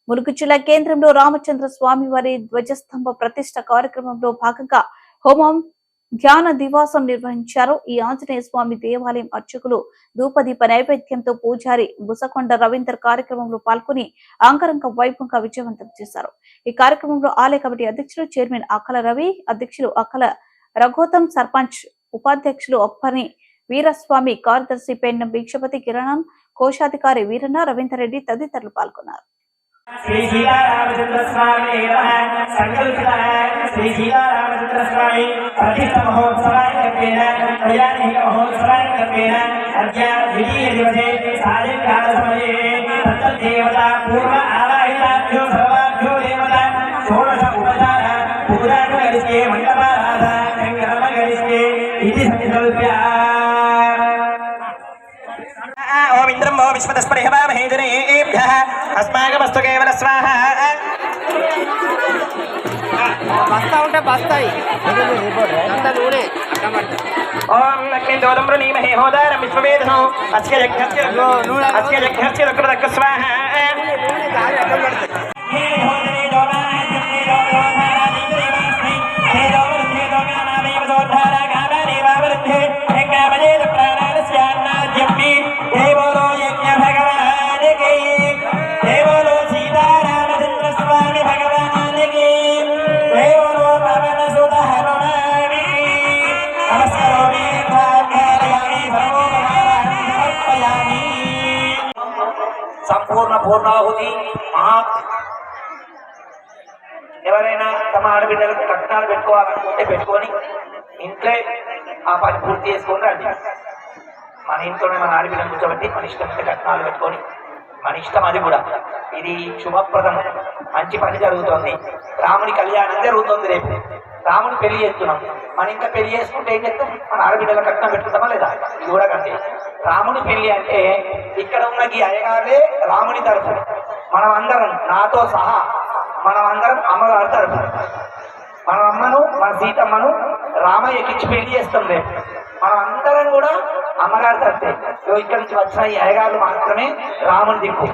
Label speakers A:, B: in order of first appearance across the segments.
A: ములుగు జిల్లా కేంద్రంలో రామచంద్ర స్వామి వారి ధ్వజస్తంభ ప్రతిష్ట కార్యక్రమంలో భాగంగా హోమం ధ్యాన దివాసం నిర్వహించారు. ఈ ఆంజనేయ స్వామి దేవాలయం అర్చకులు ధూపదీప నైవేద్యంతో పూజారి బుసకొండ రవీందర్ కార్యక్రమంలో పాల్గొని అంగరంగ వైభవంగా విజయవంతం చేశారు. ఈ కార్యక్రమంలో ఆలయ కమిటీ అధ్యక్షులు చైర్మన్ అక్కల రవి, అధ్యక్షులు అక్కల రఘోతం, సర్పంచ్ ఉపాధ్యక్షులు అప్పని వీరస్వామి, కార్యదర్శి పెన్నం భిక్షపతి, కిరణం, కోశాధికారి వీరన్న, రవీందర్ రెడ్డి తదితరులు పాల్గొన్నారు.
B: श्री सीतारामचंद्र स्वामी संकल्पित श्री सीतारामचंद्र स्वामी प्रतिष्ठा महोत्सवाय कल्पेन प्रयाणिक महोत्सवाय कल्पेन अद्य द्वितीय दिवसे सायंकाल समये तत्देवता पूर्व आवाहिताभ्यो सर्वाभ्यो देवता षोडश उपचार पूजा करिष्ये मण्डपाराधना कर्म करिष्ये इति संकल्प्य ओम इंद्रम ओम विश्वतस्परिहवामहे जनेभ्यः अस्माकमस्तु केवल स्वाहा बस्ता उंटे बस्ताई अंत नूने ओम अग्निदोदं प्रणीमहे होदारं विश्ववेदनो अस्य यज्ञस्य दक्ष स्वाहा संपूर्ण पूर्णाहुति ఎవరైనా తమ ఆడబిడ్డలకు కట్నాలు పెట్టుకోవాలనుకుంటే పెట్టుకొని ఇంట్లో ఆ పని పూర్తి చేసుకొని రండి. మన ఇంట్లోనే మన ఆడబిడ్డను కూర్చోబెట్టి మన ఇష్టం కట్నాలు పెట్టుకొని మన ఇష్టం. అది కూడా ఇది శుభప్రదం, మంచి పని జరుగుతుంది. రాముని కళ్యాణం జరుగుతుంది. రేపు రాముని పెళ్లి చేస్తున్నాం. మన ఇంకా పెళ్లి చేసుకుంటే ఏం చేస్తాం? మన ఆడబిడ్డల కట్నం పెట్టుకుంటామా లేదా? ఇది కూడా కంటే రాముని పెళ్లి అంటే ఇక్కడ ఉన్న ఈ అయ్యగారే రాముని తరఫు, మనం అందరం నాతో సహా మనం అందరం అమ్మగారి తరఫు. మన అమ్మను మన సీతమ్మను రామయ్యకిచ్చి పెళ్లి చేస్తాం. రేపు మనం అందరం కూడా అమ్మగారి తరఫే. ఇక్కడి నుంచి వచ్చిన ఈ అయ్యగారు మాత్రమే రాముని దిక్కు.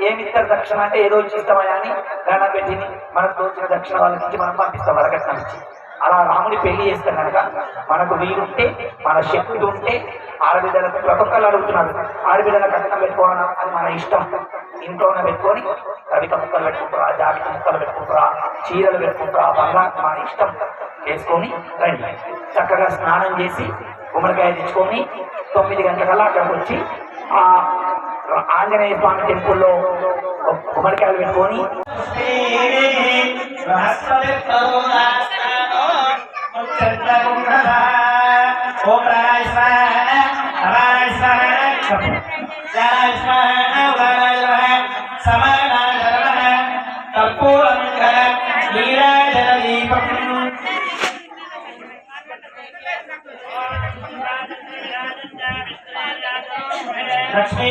B: ఏమిస్తారు దక్షిణ అంటే ఏదో ఇచ్చిస్తామయ్యా అని దండం పెట్టింది. మనకు తోచిన దక్షిణ వాళ్ళకి ఇచ్చి మనం పంపిస్తాం వరకట్నం ఇచ్చి. అలా రాముని పెళ్లి చేస్తాం కనుక మనకు వీలుంటే మన శక్తి ఉంటే ఆడబిడ్డలకు ప్రతి ఒక్కళ్ళు అడుగుతున్నారు ఆడబిడ్డల కట్నం పెట్టుకోవాలా, అది మన ఇష్టం. ఇంట్లోనే పెట్టుకొని కవిత ముక్కలు పెట్టుకుంటారా, జాకెట్ ముక్కలు పెట్టుకుంటారా, చీరలు పెట్టుకుంటారా, బంగారం మన ఇష్టం చేసుకొని రండి. చక్కగా స్నానం చేసి గుమ్మడికాయ తెచ్చుకొని 9 గంటలకల్లా అక్కడికి వచ్చి ఆ ఆంజనేయ స్వామి టెంపుల్లో గుమ్మడికాయలు పెట్టుకొని लक्ष्मी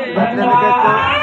B: मंगल